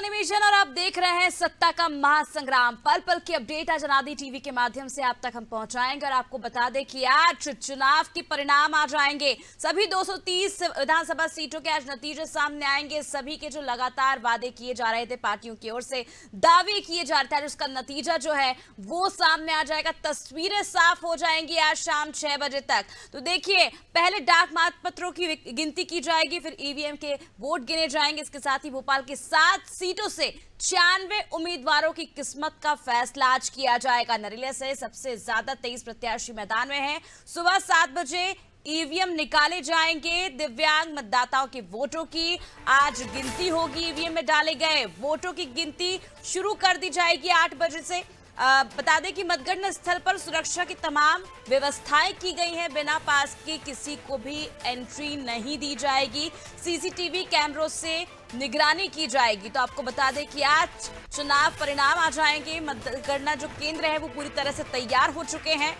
Animation और आप देख रहे हैं सत्ता का महासंग्राम। पल पल की अपडेट आज अनादि टीवी के माध्यम से आप तक हम पहुंचाएंगे और आपको बता दें कि आज चुनाव के परिणाम आ जाएंगे। सभी 230 विधानसभा सीटों के आज नतीजे सामने आएंगे। सभी के जो लगातार वादे किए जा रहे थे, पार्टियों की ओर से दावे किए जा रहे थे, उसका नतीजा जो है वो सामने आ जाएगा। तस्वीरें साफ हो जाएंगी आज शाम 6 बजे तक। तो देखिए, पहले डाक मतपत्रों की गिनती की जाएगी, फिर ईवीएम के वोट गिने जाएंगे। इसके साथ ही भोपाल की 7 सीटों से 96 उम्मीदवारों की किस्मत का फैसला आज किया जाएगा। नरेला से सबसे ज्यादा 23 प्रत्याशी मैदान में हैं। सुबह 7 बजे ईवीएम निकाले जाएंगे। दिव्यांग मतदाताओं के वोटों की आज गिनती होगी। ईवीएम में डाले गए वोटों की गिनती शुरू कर दी जाएगी 8 बजे से। बता दें कि मतगणना स्थल पर सुरक्षा की तमाम व्यवस्थाएं की गई हैं। बिना पास के किसी को भी एंट्री नहीं दी जाएगी। सीसीटीवी कैमरों से निगरानी की जाएगी। तो आपको बता दें कि आज चुनाव परिणाम आ जाएंगे। मतगणना जो केंद्र है वो पूरी तरह से तैयार हो चुके हैं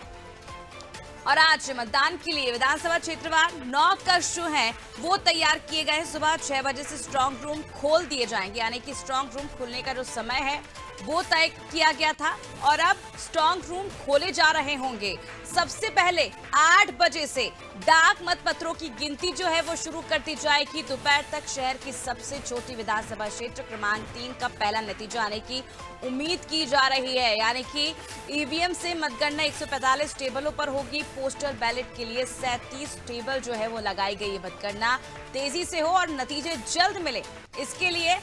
और आज मतदान के लिए विधानसभा क्षेत्रवार 9 कक्ष जो हैं वो तैयार किए गए हैं। सुबह 6 बजे से स्ट्रांग रूम खोल दिए जाएंगे, यानी कि स्ट्रांग रूम खुलने का जो समय है वो तय किया गया था और अब स्ट्रांग रूम खोले जा रहे होंगे। सबसे पहले 8 बजे से डाक मतपत्रों की गिनती जो है वो शुरू कर दी जाएगी। दोपहर तक शहर की सबसे छोटी विधानसभा क्षेत्र क्रमांक 3 का पहला नतीजा आने की उम्मीद की जा रही है, यानी कि ईवीएम से मतगणना 145 टेबलों पर होगी। पोस्टल बैलेट के लिए 37 टेबल जो है वो लगाई गई है। मतगणना तेजी से हो और नतीजे जल्द मिले, इसके लिए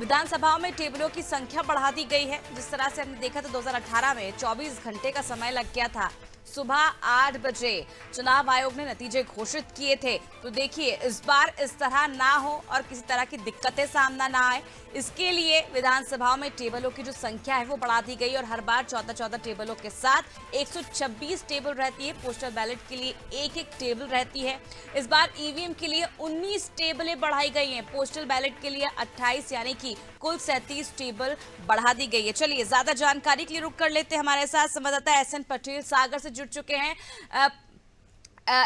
विधानसभाओं में टेबलों की संख्या बढ़ा दी गई है। जिस तरह से हमने देखा था 2018 में 24 घंटे का समय लग गया था। सुबह 8 बजे चुनाव आयोग ने नतीजे घोषित किए थे। तो देखिए, इस बार इस तरह ना हो और किसी तरह की दिक्कतें सामना ना आए, इसके लिए विधानसभाओं में टेबलों की जो संख्या है वो बढ़ा दी गई और हर बार 14-14 टेबलों के साथ 126 टेबल रहती है। पोस्टल बैलेट के लिए एक टेबल रहती है। इस बार ईवीएम के लिए 19 टेबलें बढ़ाई गई हैं। पोस्टल बैलेट के लिए 28, यानी कि कुल 37 टेबल बढ़ा दी गई है। चलिए, ज्यादा जानकारी के लिए रुक कर लेते हैं। हमारे साथ संवाददाता एसएन पटेल सागर से जुड़ चुके हैं।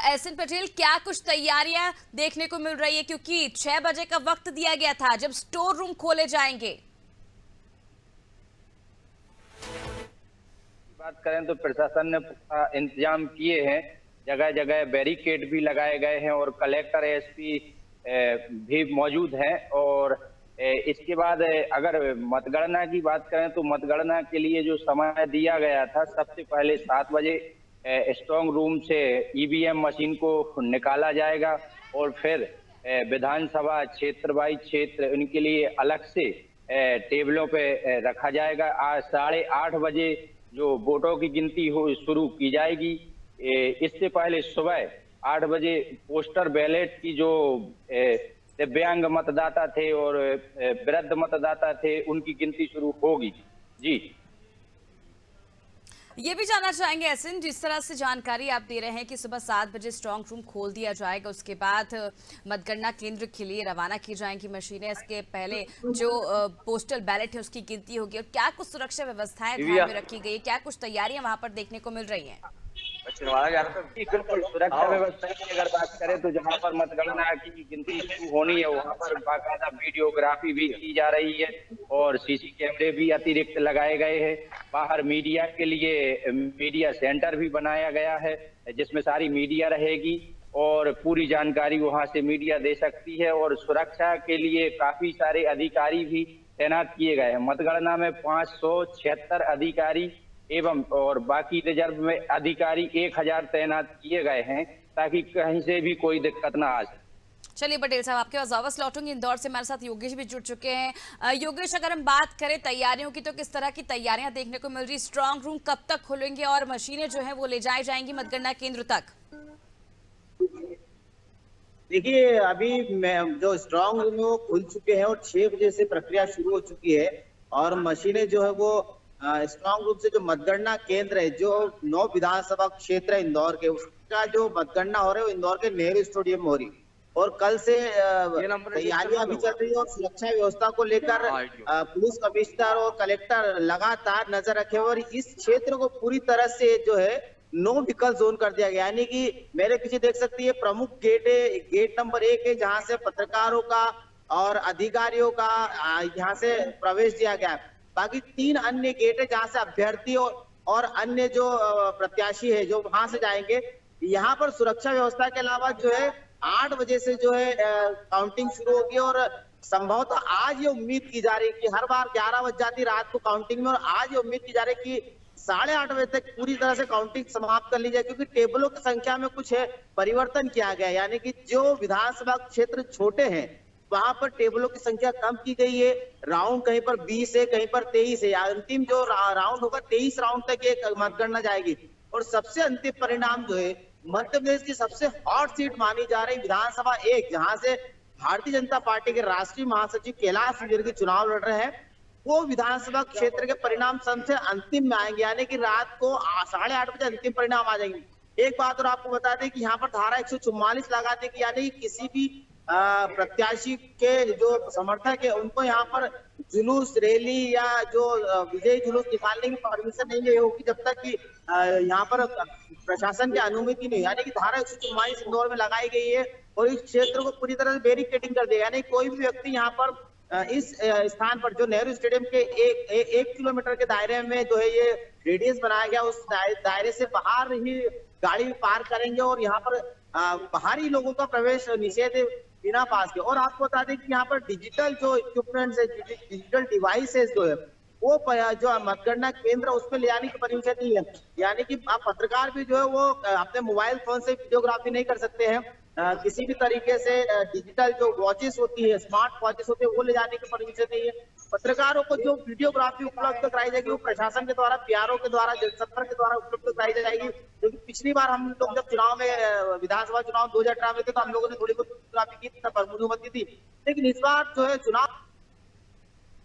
एसएन पटेल, क्या कुछ तैयारियां देखने को मिल रही है, क्योंकि 6 बजे का वक्त दिया गया था जब स्टोर रूम खोले जाएंगे? बात करें तो प्रशासन ने इंतजाम किए हैं। जगह जगह बैरिकेड भी लगाए गए हैं और कलेक्टर एसपी भी मौजूद हैं। और इसके बाद अगर मतगणना की बात करें तो मतगणना के लिए जो समय दिया गया था, सबसे पहले 7 बजे स्ट्रांग रूम से ईवीएम मशीन को निकाला जाएगा और फिर विधानसभा क्षेत्र बाई क्षेत्र उनके लिए अलग से टेबलों पे रखा जाएगा। आज 8:30 बजे जो वोटों की गिनती शुरू की जाएगी। इससे पहले सुबह 8 बजे पोस्टर बैलेट की जो दिव्यांग मतदाता थे और वृद्ध मतदाता थे उनकी गिनती शुरू होगी। जी, ये भी जानना चाहेंगे एसएन, जिस तरह से जानकारी आप दे रहे हैं कि सुबह 7 बजे स्ट्रांग रूम खोल दिया जाएगा, उसके बाद मतगणना केंद्र के लिए रवाना की जाएंगी मशीनें। इसके पहले जो पोस्टल बैलेट है उसकी गिनती होगी। और क्या कुछ सुरक्षा व्यवस्थाएं ध्यान में रखी गई, क्या कुछ तैयारियां वहां पर देखने को मिल रही हैं? बिल्कुल, सुरक्षा व्यवस्था की अगर बात करें तो जहां पर मतगणना की गिनती शुरू होनी है वहां पर बाकायदा वीडियोग्राफी भी की जा रही है और सीसी कैमरे भी अतिरिक्त लगाए गए हैं। बाहर मीडिया के लिए मीडिया सेंटर भी बनाया गया है जिसमें सारी मीडिया रहेगी और पूरी जानकारी वहां से मीडिया दे सकती है। और सुरक्षा के लिए काफी सारे अधिकारी भी तैनात किए गए हैं। मतगणना में 576 अधिकारी एवं और बाकी रिजर्व में अधिकारी 1000 तैनात किए गए हैं ताकि कहीं से भी कोई दिक्कत ना आ सके। चलिए पटेल साहब, आपके पास वापस लौटूंगी। इंदौर से हमारे साथ योगेश भी जुड़ चुके हैं। योगेश, अगर हम बात करें तैयारियों की तो किस तरह की तैयारियां देखने को मिल रही? स्ट्रांग रूम कब तक खुलेंगे और मशीनें जो है वो ले जाई जाएंगी मतगणना केंद्र तक? देखिए, अभी जो स्ट्रांग रूम है वो खुल चुके हैं और 6 बजे से प्रक्रिया शुरू हो चुकी है और मशीनें जो है वो स्ट्रांग रूम से जो मतगणना केंद्र है, जो 9 विधानसभा क्षेत्र है इंदौर के, उसका जो मतगणना हो रहा है वो इंदौर के नेहरू स्टेडियम में हो रही और कल से तैयारियां भी चल रही है। और सुरक्षा व्यवस्था को लेकर पुलिस कमिश्नर और कलेक्टर लगातार नजर रखे हुए और इस क्षेत्र को पूरी तरह से जो है नो व्हीकल जोन कर दिया गया। यानी कि मेरे पीछे देख सकती है प्रमुख गेट है, गेट नंबर 1 है जहां से पत्रकारों का और अधिकारियों का यहाँ से प्रवेश दिया गया है। बाकी 3 अन्य गेट है जहाँ से अभ्यर्थी और अन्य जो प्रत्याशी है जो वहां से जाएंगे। यहाँ पर सुरक्षा व्यवस्था के अलावा जो है 8 बजे से जो है काउंटिंग शुरू होगी और संभवतः आज ये उम्मीद की जा रही है कि हर बार 11 बज जाती रात को काउंटिंग में, और आज ये उम्मीद की जा रही है कि 8:30 बजे तक पूरी तरह से काउंटिंग समाप्त कर ली जाए, क्योंकि टेबलों की संख्या में कुछ है परिवर्तन किया गया है। यानी कि जो विधानसभा क्षेत्र छोटे हैं वहां पर टेबलों की संख्या कम की गई है। राउंड कहीं पर 20 है, कहीं पर 23 है। अंतिम जो राउंड होगा 23 राउंड तक एक मतगणना जाएगी। और सबसे अंतिम परिणाम जो है मध्य प्रदेश की सबसे हॉट सीट मानी जा रही विधानसभा 1, जहां से भारतीय जनता पार्टी के राष्ट्रीय महासचिव कैलाश विजयवर्गीय चुनाव लड़ रहे हैं, वो विधानसभा क्षेत्र के परिणाम सबसे अंतिम में आएंगे। यानी कि रात को 8:30 बजे अंतिम परिणाम आ जाएंगे। एक बात और आपको बता दें कि यहाँ पर धारा 144 लगा दी, यानी कि किसी भी प्रत्याशी के जो समर्थक है उनको यहाँ पर जुलूस, रैली या जो विजयी जुलूस निकालने की परमिशन नहीं होगी जब तक कि यहाँ पर प्रशासन की अनुमति नहीं। यानी कि धारा 144 इंदौर में लगाई गई है और इस क्षेत्र को पूरी तरह से बैरिकेडिंग कर देगा। यानी कोई भी व्यक्ति यहाँ पर इस स्थान पर जो नेहरू स्टेडियम के 1 किलोमीटर के दायरे में जो है ये रेडियस बनाया गया, उस दायरे से बाहर ही गाड़ी पार्क करेंगे और यहाँ पर बाहरी लोगों का प्रवेश निषेध बिना पास के। और आपको बता दें कि यहाँ पर डिजिटल जो इक्विपमेंट्स है, डिजिटल डिवाइसेस जो है वो जो मतगणना केंद्र उसमें ले जाने की परमिशन नहीं है। यानी कि आप पत्रकार भी जो है वो अपने मोबाइल फोन से वीडियोग्राफी नहीं कर सकते हैं। किसी भी तरीके से डिजिटल जो वॉचेस होती है, स्मार्ट वॉचेस होती है, वो ले जाने की परमिशन नहीं है। पत्रकारों को जो वीडियोग्राफी उपलब्ध कराई जाएगी वो प्रशासन के द्वारा, पीआरओ के द्वारा, जनसंपर्क के द्वारा उपलब्ध कराई जाएगी। क्योंकि पिछली बार हम लोग जब चुनाव में विधानसभा चुनाव 2018 में थे तो हम लोगों ने थोड़ी बहुत वीडियोग्राफी की थी, अनुमति थी। लेकिन इस बार जो है चुनाव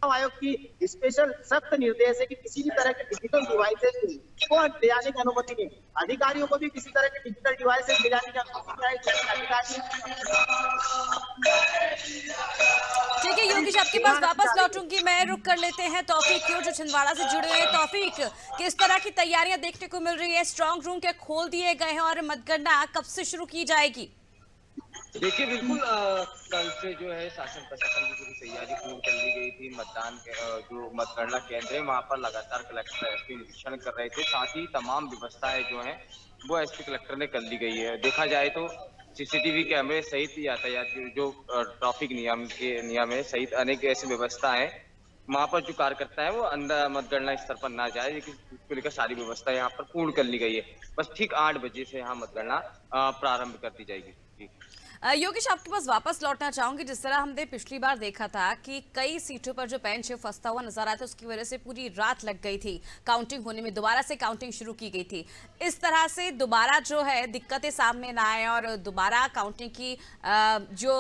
आयोग की स्पेशल सख्त निर्देश है कि किसी भी तरह के डिजिटल डिवाइसेस को ले जाने की अनुमति नहीं। अधिकारियों को भी किसी तरह के डिजिटल डिवाइसेस ले जाने की अनुमति नहीं। ठीक है योगेश, आपके पास वापस लौटूंगी मैं। रुक कर लेते हैं तौफीक की ओर जो छिंदवाड़ा से जुड़े हुए हैं। तौफीक, किस तरह की तैयारियां देखने को मिल रही है? स्ट्रांग रूम के खोल दिए गए हैं और मतगणना कब से शुरू की जाएगी? देखिए बिल्कुल कल से जो है शासन प्रशासन की पूरी तैयारी पूरी कर ली गई थी। मतदान के जो मतगणना केंद्र है वहां पर लगातार कलेक्टर एसपी निरीक्षण कर रहे थे। साथ ही तमाम व्यवस्थाएं जो हैं वो एसपी कलेक्टर ने कर ली गई है। देखा जाए तो सीसीटीवी कैमरे सहित यातायात जो ट्रैफिक नियम है सहित अनेक ऐसी व्यवस्थाएं वहां पर जो कार्यकर्ता है वो अंदर मतगणना स्थल पर ना जाए, लेकिन उसको लेकर सारी व्यवस्था यहाँ पर पूर्ण कर ली गई है। बस ठीक 8 बजे से यहाँ मतगणना प्रारंभ कर दी जाएगी। योगेश, आपके पास वापस लौटना चाहूंगी। जिस तरह हमने पिछली बार देखा था कि कई सीटों पर जो बेंच फंसता हुआ नजर आया था, उसकी वजह से पूरी रात लग गई थी काउंटिंग होने में, दोबारा से काउंटिंग शुरू की गई थी। इस तरह से दोबारा जो है दिक्कतें सामने ना आए और दोबारा काउंटिंग की जो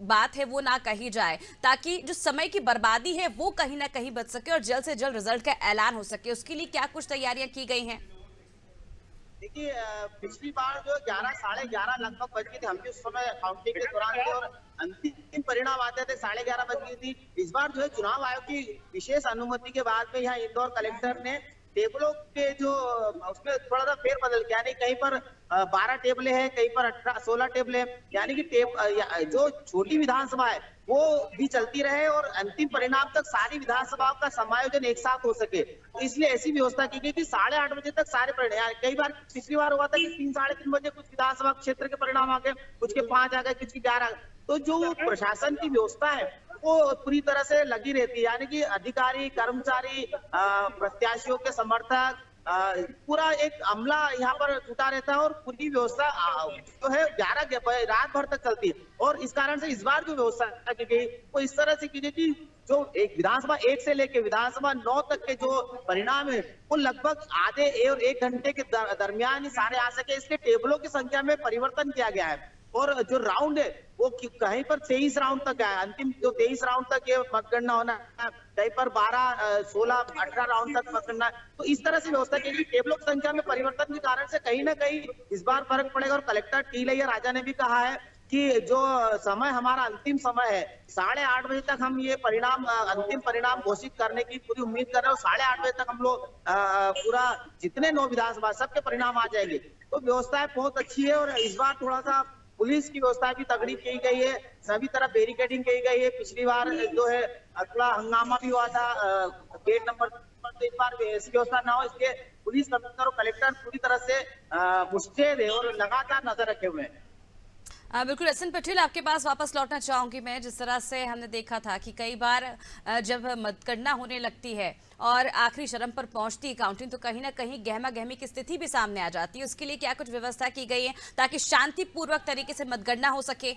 बात है वो ना कही जाए, ताकि जो समय की बर्बादी है वो कहीं ना कहीं बच सके और जल्द से जल्द रिजल्ट का ऐलान हो सके। उसके लिए क्या कुछ तैयारियां की गई हैं? देखिए पिछली बार जो 11 साढ़े 11 लगभग बज गई थी, हम भी उस समय काउंटिंग के दौरान थे और अंतिम परिणाम आते थे 11:30 बज गई थी। इस बार जो है चुनाव आयोग की विशेष अनुमति के बाद में यहाँ इंदौर कलेक्टर ने टेबलों के जो उसमें थोड़ा सा फेरबदल किया। यानी कहीं पर 12 टेबलें हैं, कहीं पर 16 टेबलें, यानी कि जो छोटी विधानसभा है वो भी चलती रहे और अंतिम परिणाम तक सारी विधानसभाओं का समायोजन एक साथ हो सके। इसलिए ऐसी व्यवस्था की गई कि 8:30 बजे तक सारे परिणाम, कई बार पिछली बार हुआ था कि 3 साढ़े 3 बजे कुछ विधानसभा क्षेत्र के परिणाम आ गए, कुछ के 5 आ गए, कुछ के 11 आ गए। तो जो प्रशासन की व्यवस्था है वो पूरी तरह से लगी रहती है। यानी कि अधिकारी, कर्मचारी, प्रत्याशियों के समर्थक, पूरा एक अमला यहाँ पर जुटा रहता है और पूरी व्यवस्था जो है 11 रात भर तक चलती है। और इस कारण से इस बार जो व्यवस्था की गई वो इस तरह से की गई कि जो एक विधानसभा 1 से लेके विधानसभा 9 तक के जो परिणाम है वो लगभग आधे और 1 घंटे के दरमियान ही सारे आ सके। इसके टेबलों की संख्या में परिवर्तन किया गया है और जो राउंड है वो कहीं पर 23 राउंड तक है। अंतिम जो 23 राउंड तक ये मतगणना होना है, कहीं पर 12, 16, 18 राउंड तक मतगणना है। तो इस तरह से व्यवस्था की गई। टेबलों की संख्या में परिवर्तन के कारण से कहीं ना कहीं इस बार फर्क पड़ेगा। और कलेक्टर टी लैया राजा ने भी कहा है कि जो समय हमारा अंतिम समय है 8:30 बजे तक हम ये परिणाम, अंतिम परिणाम घोषित करने की पूरी उम्मीद कर रहे हैं। 8:30 बजे तक हम लोग पूरा जितने 9 विधानसभा सबके परिणाम आ जाएंगे। तो व्यवस्थाएं बहुत अच्छी है और इस बार थोड़ा सा पुलिस की व्यवस्था भी तगड़ी की गई है, सभी तरफ बैरिकेडिंग की गई है। पिछली बार जो है थोड़ा हंगामा भी हुआ था गेट नंबर पर, तो इस बार ऐसी व्यवस्था ना हो, इसके पुलिस कमिश्नर और कलेक्टर पूरी तरह से मुस्तैद है और लगातार नजर रखे हुए हैं। बिल्कुल एसएन पटेल, आपके पास वापस लौटना चाहूंगी मैं। जिस तरह से हमने देखा था कि कई बार जब मतगणना होने लगती है और आखिरी चरण पर पहुंचती है काउंटिंग, तो कहीं ना कहीं गहमा गहमी की स्थिति भी सामने आ जाती है। उसके लिए क्या कुछ व्यवस्था की गई है ताकि शांतिपूर्वक तरीके से मतगणना हो सके?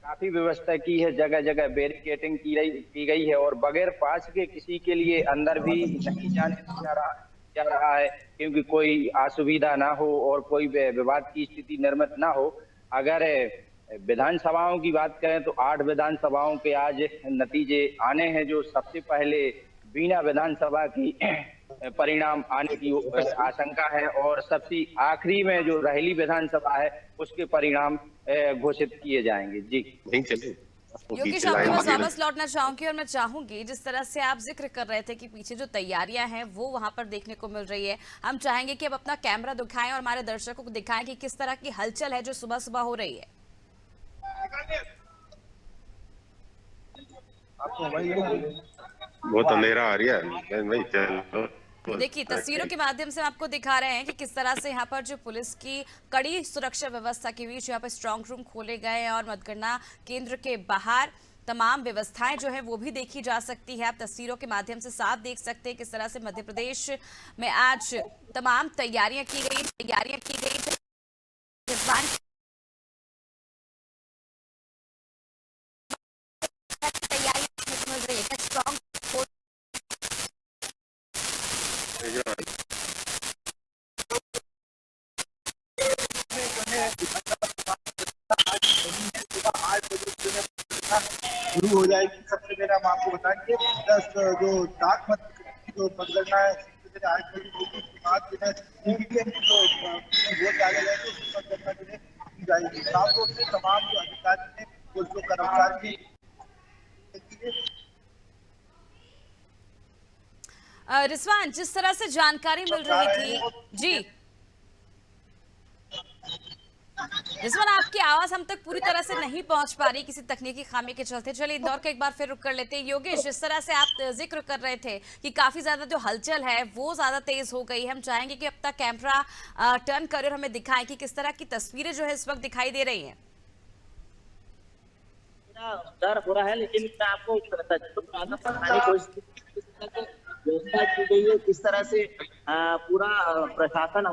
काफी व्यवस्था की है, जगह जगह बैरिकेडिंग की गई है और बगैर पास के किसी के लिए अंदर भी नहीं जाने दिया जा रहा है, क्योंकि कोई असुविधा ना हो और कोई विवाद की स्थिति निर्मित ना हो। अगर विधानसभाओं की बात करें तो 8 विधानसभाओं के आज नतीजे आने हैं, जो सबसे पहले बीना विधानसभा की परिणाम आने की आशंका है और सबसे आखिरी में जो रहेली विधानसभा है उसके परिणाम घोषित किए जाएंगे। जी नहीं चले योगेश, आपके पास वापस लौटना चाहूंगी और मैं चाहूंगी जिस तरह से आप जिक्र कर रहे थे कि पीछे जो तैयारियां हैं वो वहां पर देखने को मिल रही है, हम चाहेंगे कि अब अपना कैमरा दिखाएं और हमारे दर्शकों को दिखाएं कि किस तरह की हलचल है जो सुबह सुबह हो रही है। बहुत अंधेरा आ रहा है भाई, चलो देखिए तस्वीरों के माध्यम से आपको दिखा रहे हैं कि किस तरह से यहाँ पर जो पुलिस की कड़ी सुरक्षा व्यवस्था के बीच यहाँ पर स्ट्रांग रूम खोले गए हैं और मतगणना केंद्र के बाहर तमाम व्यवस्थाएं जो है वो भी देखी जा सकती है। आप तस्वीरों के माध्यम से साफ देख सकते हैं किस तरह से मध्य प्रदेश में आज तमाम तैयारियां की गई स्ट्रांग शुरू हो जाएगी। सबसे पहले हम आपको बताएंगे जो डाक मत की जो मतगणना है 8 बजे होगी, उसके बाद जो है ईवीएम जो वोट डाले गए थे उसकी मतगणना जो है की जाएगी। साफ तौर से तमाम जो अधिकारी हैं और जो कर्मचारी रिजवान, जिस तरह से जानकारी मिल रही थी जी रिजवान, आपकी आवाज हम तक पूरी तरह से नहीं पहुंच पा रही किसी तकनीकी खामी के चलते। चलिए इंदौर का एक बार फिर रुक कर लेते हैं। योगेश, जिस तरह से आप जिक्र कर रहे थे कि काफी ज्यादा जो हलचल है वो ज्यादा तेज हो गई है, हम चाहेंगे कि अब तक कैमरा टर्न करें और हमें दिखाएं कि किस तरह की तस्वीरें जो है इस वक्त दिखाई दे रही हैं। डर हो रहा है, लेकिन मैं आपको व्यवस्था की गई है किस तरह से पूरा प्रशासन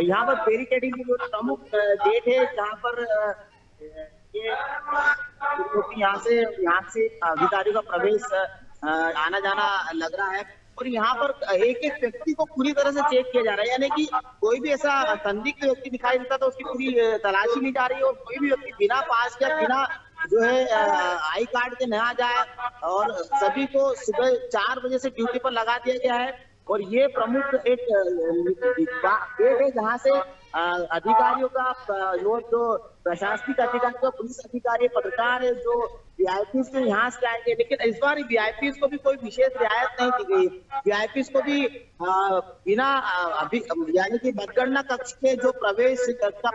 यहाँ पर बैरिकेडिंग की जो प्रमुख गेट है जहाँ पर ये यहाँ से अधिकारियों का प्रवेश आना जाना लग रहा है और यहाँ पर एक एक व्यक्ति को पूरी तरह से चेक किया जा रहा है, यानी कि कोई भी ऐसा संदिग्ध व्यक्ति दिखाई देता तो उसकी पूरी तलाशी ली जा रही है और कोई भी व्यक्ति बिना पास या बिना जो है आई कार्ड के ना जाए और सभी को सुबह 4 बजे से ड्यूटी पर लगा दिया गया है। और ये प्रमुख एक गेट है जहाँ से अधिकारियों का जो प्रशासनिक अधिकारी का पुलिस अधिकारी पत्रकार है जो वीआईपी से यहाँ से आएंगे, लेकिन इस बार वीआईपी को भी कोई विशेष रियायत नहीं दी गई। वीआईपी को भी बिना यानी कि मतगणना कक्ष के जो प्रवेश का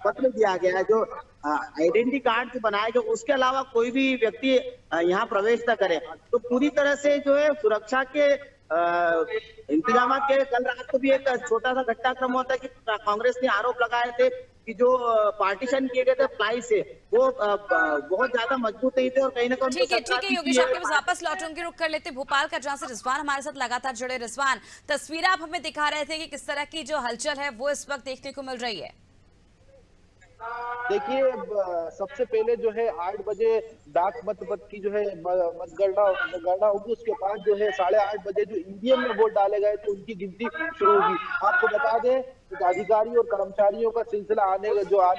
पत्र दिया गया है, जो आइडेंटिटी कार्ड जो बनाया गया उसके अलावा कोई भी व्यक्ति यहाँ प्रवेश न करे। तो पूरी तरह से जो है सुरक्षा के इंतजाम के कल रात को भी एक छोटा सा घटनाक्रम होता है कि कांग्रेस ने आरोप लगाए थे कि जो पार्टीशन किए गए थे प्लाई से वो बहुत ज्यादा मजबूत नहीं थे और कहीं ना कहीं ठीक है योगेश, आपके पास वापस लौटूंगी, रुक कर लेते भोपाल का जहां से रिजवान हमारे साथ लगातार जुड़े। रिजवान, तस्वीरें आप हमें दिखा रहे थे कि किस तरह की जो हलचल है वो इस वक्त देखने को मिल रही है। देखिए सबसे पहले जो है 8 बजे डाक मत की जो है मतगणना होगी, उसके बाद जो है 8:30 बजे जो ईवीएम में वोट डाले गए थे उनकी गिनती शुरू होगी। आपको बता दें कि अधिकारी और कर्मचारियों का सिलसिला आने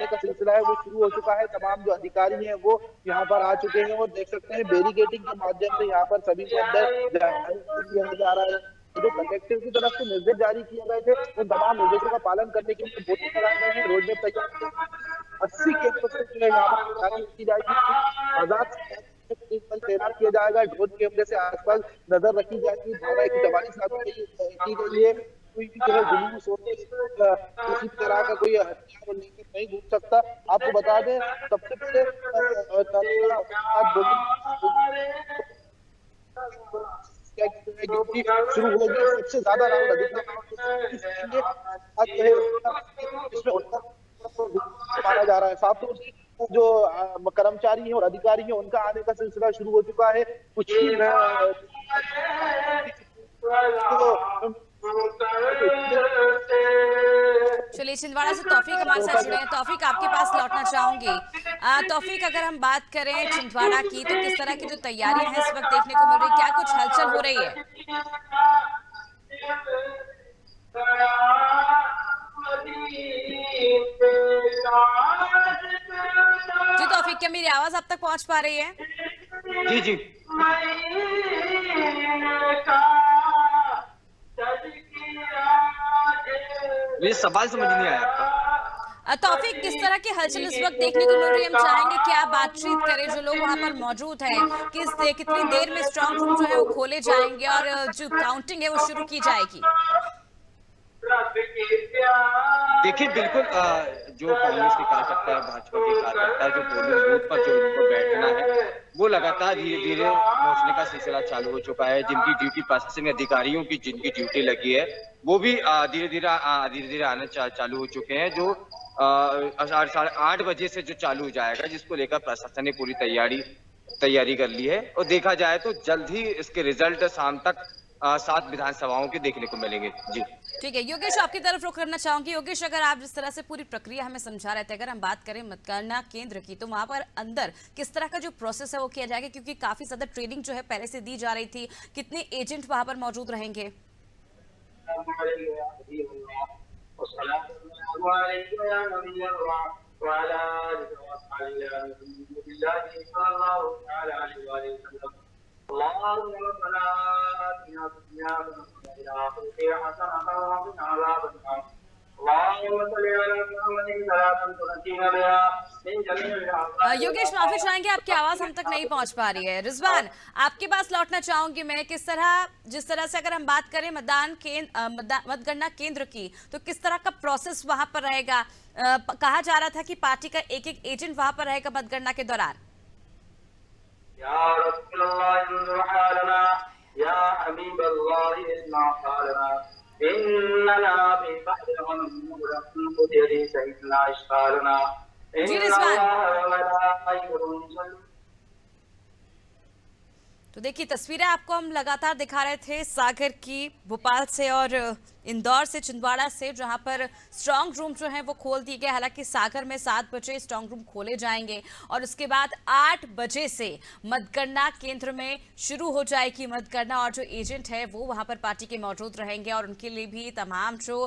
का सिलसिला है वो शुरू हो चुका है। तमाम जो अधिकारी हैं वो यहाँ पर आ चुके हैं और देख सकते हैं बैरिकेडिंग के माध्यम से यहाँ पर सभी को अंदर जा रहा है। जो कलेक्टर की तरफ से निर्देश जारी किए गए थे उन तमाम निर्देशों का पालन करने के लिए वोटिंग कराए गए हैं। रोड मैप तैयार 80 केंद्रों से जो है यहाँ पर की जाएगी, आजाद तैनात किया जाएगा, ड्रोन कैमरे से आसपास नजर रखी जाएगी, धारा 144 लागू की गई है। कोई भी जो है जुलूस हो किसी भी तरह का कोई हथियार लेकर नहीं घूम सकता। आपको बता दें सबसे पहले गिनती शुरू होगी, सबसे ज्यादा राउंड अधिक इसमें माना जा रहा है। साफ तौर से जो कर्मचारी हैं और अधिकारी हैं उनका आने का सिलसिला शुरू हो चुका है। कुछ ही चलिए, छिंदवाड़ा से तौफीक हमारे साथ जुड़े हैं। तौफीक, आपके पास लौटना चाहूंगी। तौफीक, अगर हम बात करें छिंदवाड़ा की तो किस तरह की जो तैयारियां हैं इस वक्त देखने को मिल रही, क्या कुछ हलचल हो रही है? जी तौफीक, क्या मेरी आवाज आप तक पहुंच पा रही है? जी जी ये सवाल समझ नहीं आया आपका। तौफीक, किस तरह की हलचल इस वक्त देखने को मिल रही है? हम चाहेंगे कि आप बातचीत करें, जो लोग वहां पर मौजूद हैं, कितनी देर में स्ट्रांग रूम जो है वो खोले जाएंगे और जो काउंटिंग है वो शुरू की जाएगी? देखिए बिल्कुल जो कांग्रेस के कार्यकर्ता है, भाजपा के कार्यकर्ता है, जो पोलिंग बूथ पर जो उनको बैठना है वो लगातार धीरे धीरे पहुंचने का सिलसिला चालू हो चुका है। जिनकी ड्यूटी प्रशासनिक अधिकारियों की जिनकी ड्यूटी लगी है वो भी धीरे धीरे आने चालू हो चुके हैं। जो 8:30 बजे से जो चालू हो जाएगा, जिसको लेकर प्रशासन ने पूरी तैयारी कर ली है और देखा जाए तो जल्द ही इसके रिजल्ट शाम तक 7 विधानसभाओं के देखने को मिलेंगे। जी ठीक है योगेश, आपकी तरफ रुख करना चाहूंगी। योगेश, अगर आप जिस तरह से पूरी प्रक्रिया हमें समझा रहे थे, अगर हम बात करें मतगणना केंद्र की, तो वहां पर अंदर किस तरह का जो प्रोसेस है वो किया जाएगा, क्योंकि काफी ज्यादा ट्रेनिंग जो है पहले से दी जा रही थी, कितने एजेंट वहां पर मौजूद रहेंगे? योगेश, माफी चाहेंगे, आपकी आवाज हम तक नहीं पहुंच पा रही है। रिजवान, आपके पास लौटना चाहूंगी मैं। जिस तरह से अगर हम बात करें मतगणना केंद्र की, तो किस तरह का प्रोसेस वहां पर रहेगा? कहा जा रहा था कि पार्टी का एक एजेंट वहां पर रहेगा मतगणना के दौरान। जी रिजवान, तो देखिए तस्वीरें आपको हम लगातार दिखा रहे थे सागर की, भोपाल से और इंदौर से, छिंदवाड़ा से, जहां पर स्ट्रांग रूम जो है वो खोल दिए गए। हालांकि सागर में 7 बजे स्ट्रांग रूम खोले जाएंगे और उसके बाद 8 बजे से मतगणना केंद्र में शुरू हो जाएगी मतगणना, और जो एजेंट है वो वहां पर पार्टी के मौजूद रहेंगे और उनके लिए भी तमाम जो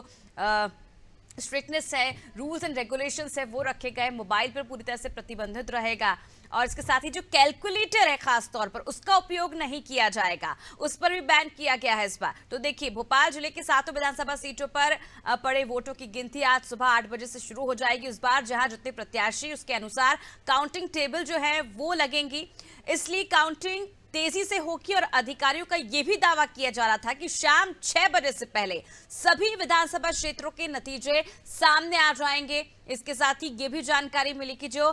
स्ट्रिक्टनेस है, रूल्स एंड रेगुलेशंस है वो रखे गए। मोबाइल पर पूरी तरह से प्रतिबंधित रहेगा और इसके साथ ही जो कैलकुलेटर है खास तौर पर उसका उपयोग नहीं किया जाएगा, उस पर भी बैन किया गया है इस बार। तो देखिए, भोपाल जिले के 7 विधानसभा सीटों पर पड़े वोटों की गिनती आज सुबह 8 बजे से शुरू हो जाएगी। उस बार जहां जितने प्रत्याशी उसके अनुसार काउंटिंग टेबल जो है वो लगेंगी, इसलिए काउंटिंग तेजी से होगी। और अधिकारियों का यह भी दावा किया जा रहा था कि शाम 6 बजे से पहले सभी विधानसभा क्षेत्रों के नतीजे सामने आ जाएंगे। इसके साथ ही ये भी जानकारी मिली कि जो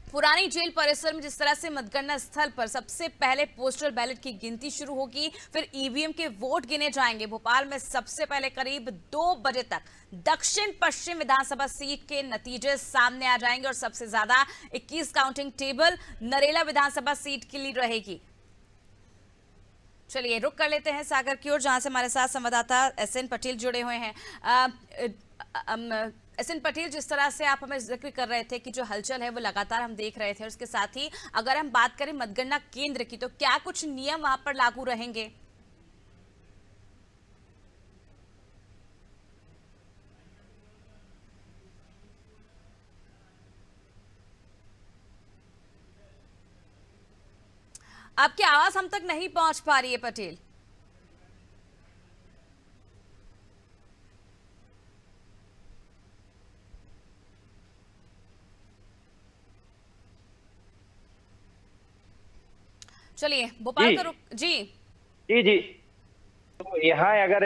पुरानी जेल परिसर में जिस तरह से मतगणना स्थल पर सबसे पहले पोस्टल बैलेट की गिनती शुरू होगी, फिर ईवीएम के वोट गिने जाएंगे। भोपाल में सबसे पहले करीब 2 बजे तक दक्षिण पश्चिम विधानसभा सीट के नतीजे सामने आ जाएंगे और सबसे ज्यादा 21 काउंटिंग टेबल नरेला विधानसभा सीट के लिए रहेगी। चलिए रुक कर लेते हैं सागर की ओर, जहां से हमारे साथ संवाददाता SN पटेल जुड़े हुए हैं। SN पटेल, जिस तरह से आप हमें जिक्र कर रहे थे कि जो हलचल है वो लगातार हम देख रहे थे, उसके साथ ही अगर हम बात करें मतगणना केंद्र की, तो क्या कुछ नियम वहां पर लागू रहेंगे? आपकी आवाज हम तक नहीं पहुंच पा रही है पटेल। चलिए भोपाल का रुख जी जी तो यहाँ अगर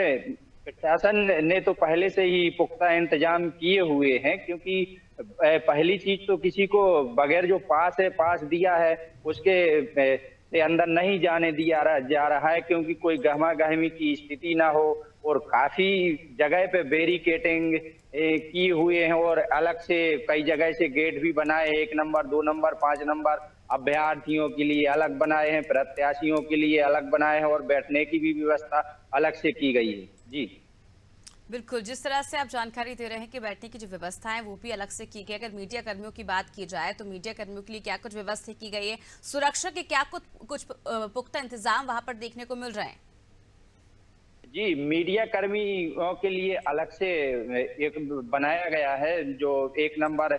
प्रशासन ने तो पहले से ही पुख्ता इंतजाम किए हुए हैं, क्योंकि पहली चीज तो किसी को बगैर जो पास है, पास दिया है, उसके से अंदर नहीं जाने दिया जा रहा है, क्योंकि कोई गहमा गहमी की स्थिति ना हो। और काफी जगह पे बैरिकेडिंग की हुए हैं और अलग से कई जगह से गेट भी बनाए, 1 नंबर 2 नंबर 5 नंबर, अभ्यर्थियों के लिए अलग बनाए हैं, प्रत्याशियों के लिए अलग बनाए हैं और बैठने की भी व्यवस्था अलग से की गई है। जी बिल्कुल, जिस तरह से आप जानकारी दे रहे हैं कि बैठने की जो व्यवस्था है वो भी अलग से की गई। अगर मीडिया कर्मियों की बात की जाए तो मीडिया कर्मियों के लिए क्या कुछ व्यवस्था की गई है, सुरक्षा के क्या कुछ पुख्ता इंतजाम वहां पर देखने को मिल रहे हैं? जी, मीडिया कर्मियों के लिए अलग से एक बनाया गया है, जो 1 नंबर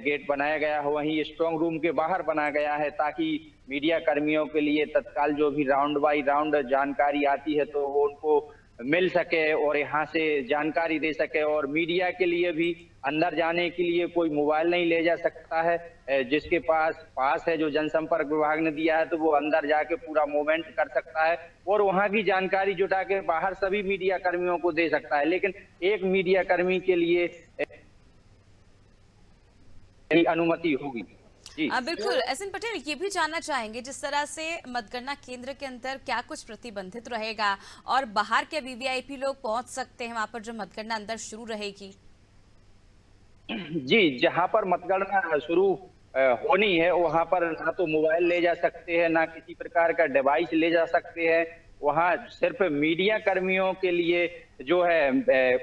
गेट बनाया गया है, वहीं स्ट्रांग रूम के बाहर बनाया गया है, ताकि मीडिया कर्मियों के लिए तत्काल जो भी राउंड बाई राउंड जानकारी आती है तो वो उनको मिल सके और यहाँ से जानकारी दे सके। और मीडिया के लिए भी अंदर जाने के लिए कोई मोबाइल नहीं ले जा सकता है, जिसके पास है जो जनसंपर्क विभाग ने दिया है तो वो अंदर जाके पूरा मूवमेंट कर सकता है और वहाँ की जानकारी जुटा के बाहर सभी मीडिया कर्मियों को दे सकता है। लेकिन एक मीडिया कर्मी के लिए अनुमति होगी। जी बिल्कुल, एसएन पटेल, ये भी जानना चाहेंगे जिस तरह से मतगणना केंद्र के अंदर क्या कुछ प्रतिबंधित रहेगा और बाहर के वीवीआईपी लोग पहुंच सकते हैं वहां पर जो मतगणना अंदर शुरू रहेगी? जी, जहां पर मतगणना शुरू होनी है वहां पर ना तो मोबाइल ले जा सकते हैं, ना किसी प्रकार का डिवाइस ले जा सकते हैं। वहां सिर्फ मीडिया कर्मियों के लिए जो है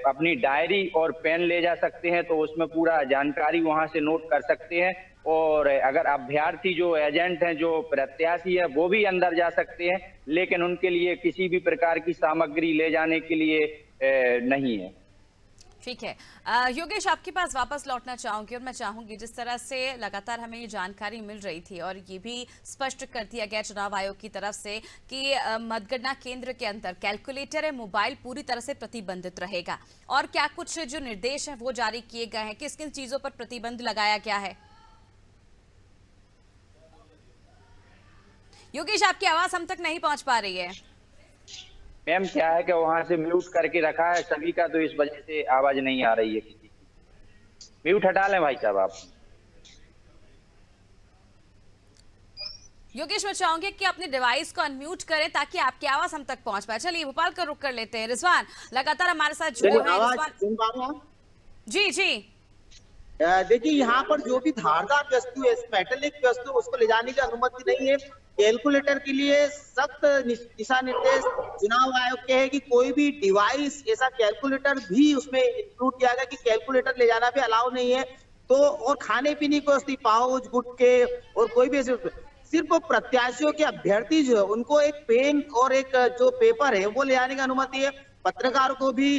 अपनी डायरी और पेन ले जा सकते हैं, तो उसमें पूरा जानकारी वहां से नोट कर सकते हैं। और अगर अभ्यर्थी जो एजेंट हैं, जो प्रत्याशी है, वो भी अंदर जा सकते हैं, लेकिन उनके लिए किसी भी प्रकार की सामग्री ले जाने के लिए नहीं है। ठीक है, योगेश, आपके पास वापस लौटना चाहूंगी और मैं चाहूंगी जिस तरह से लगातार हमें ये जानकारी मिल रही थी और ये भी स्पष्ट कर दिया गया चुनाव आयोग की तरफ से कि मतगणना केंद्र के अंदर कैलकुलेटर है, मोबाइल पूरी तरह से प्रतिबंधित रहेगा। और क्या कुछ जो निर्देश हैं वो जारी किए गए हैं, किस किन चीजों पर प्रतिबंध लगाया गया है? योगेश, आपकी आवाज हम तक नहीं पहुंच पा रही है। मैम, क्या है कि वहां से म्यूट करके रखा है सभी का, तो इस वजह से आवाज नहीं आ रही है किसी की। म्यूट हटा लें भाई साहब आप। योगेश, मैं चाहूंगी कि अपने डिवाइस को अनम्यूट करें ताकि आपकी आवाज हम तक पहुंच पाए। चलिए भोपाल का रुख कर लेते हैं। रिजवान लगातार हमारे साथ जुड़े हैं। रिजवान जी जी, देखिए, यहाँ पर जो भी धारदार वस्तु है, मेटेलिक वस्तु, उसको ले जाने की अनुमति नहीं है। कैलकुलेटर के लिए सख्त दिशा निर्देश चुनाव आयोग के है कि कोई भी डिवाइस, ऐसा कैलकुलेटर भी उसमें इंक्लूड किया गया कि कैलकुलेटर ले जाना भी अलाउ नहीं है। तो और खाने पीने की वस्तु, पाउच, गुटके और कोई भी ऐसे, सिर्फ प्रत्याशियों के अभ्यर्थी जो है उनको एक पेन और एक जो पेपर है वो ले जाने की अनुमति है। पत्रकार को भी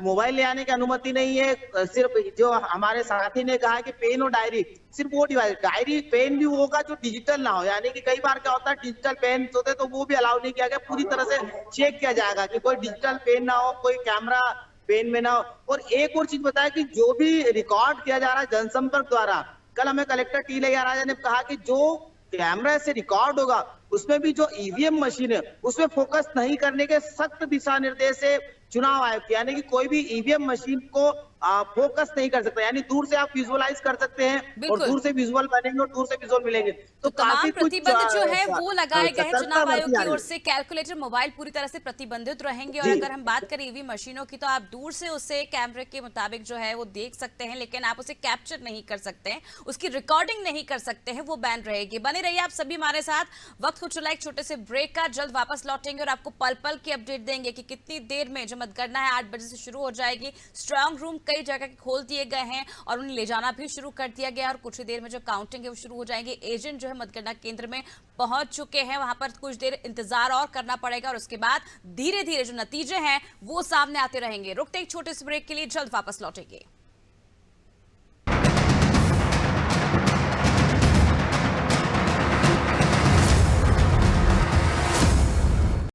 मोबाइल ले आने की अनुमति नहीं है। सिर्फ जो हमारे साथी ने कहा कि पेन और डायरी, सिर्फ वो डिवाइस, डायरी पेन भी होगा जो डिजिटल ना हो, यानी कि कई बार क्या होता है डिजिटल पेन होते तो वो भी अलाउ नहीं किया गया। पूरी तरह से चेक किया जाएगा कि कोई डिजिटल पेन ना हो, कोई कैमरा पेन में ना हो। और एक और चीज बताया कि जो भी रिकॉर्ड किया जा रहा है जनसंपर्क द्वारा, कल हमें कलेक्टर टी राजा ने कहा कि जो कैमरा से रिकॉर्ड होगा उसमें भी जो ईवीएम मशीन है उसमें फोकस नहीं करने के सख्त दिशा निर्देश है चुनाव आयोग के, यानी कि कोई भी ईवीएम मशीन को फोकस नहीं कर सकता, यानी दूर से आप विजुअलाइज कर सकते हैं और दूर से विजुअल बनेंगे और दूर से विजुअल मिलेंगे। तो तमाम प्रतिबंध जो है वो लगाए गए हैं चुनाव आयोग की ओर से। कैलकुलेटर, मोबाइल पूरी तरह से प्रतिबंधित रहेंगे। और अगर हम बात करें ईवी मशीनों की तो आप दूर से उसे कैमरे के मुताबिक जो है वो देख सकते हैं, लेकिन आप उसे कैप्चर नहीं कर सकते हैं, उसकी रिकॉर्डिंग नहीं कर सकते हैं, वो बैन रहेगी। बने रहिए आप सभी हमारे साथ। वक्त हो चला एक छोटे से ब्रेक का, जल्द वापस लौटेंगे और आपको पल पल की अपडेट देंगे कि कितनी देर में जो मतगणना है 8 बजे से शुरू हो जाएगी। स्ट्रांग रूम कई जगह खोल दिए गए हैं और उन्हें ले जाना भी शुरू कर दिया गया और कुछ ही देर में जो काउंटिंग है वो शुरू हो जाएंगे। एजेंट जो है मतगणना केंद्र में पहुंच चुके हैं, वहां पर कुछ देर इंतजार और करना पड़ेगा और उसके बाद धीरे धीरे जो नतीजे हैं वो सामने आते रहेंगे। रुकते एक छोटे से ब्रेक के लिए, जल्द वापस लौटेंगे।